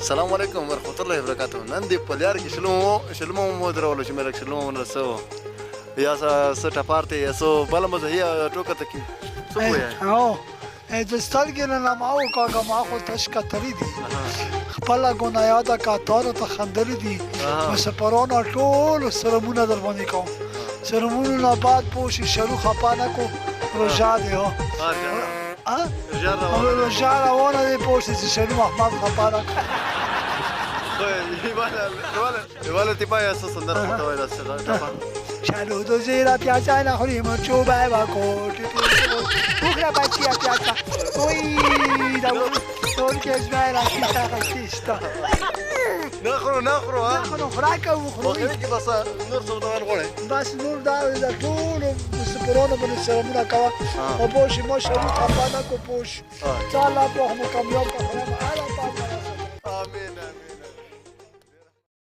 السلام علیکم ورحمت الله وبرکاتہ نن دې په لار کې شلمو مو درولو چې مې لږ شلمو ونرسو یا څه ټپارتې یا څه بله مزه یا ټوکه ته کې څه ووایه د سترګې نه ما وکاږه ما خو تش کتلي دي خپله ګناه یاده که تانو ته خندلي دي مسافرانو ټولو سلامونه در باندې کوم سلامونو نه بعد پوه شي شروع خفه نه کو روژه دی روژه روانه دی پوه شي چې شروع محمد خفه نه کو igual el tipo ya se andar por todo el Saludos de la piazza en la Jorima Chubaba Corte Ugra Bachia Piazza Uy, da porque es vera artista نخرو ها نخرو فراكه وخرو کې بس نور څه ډول غوړې بس نور دا د ټول سپورونو باندې سلامونه کوه او بوشي مو شروع خپانه کو پوش چاله په مو کامیاب کړم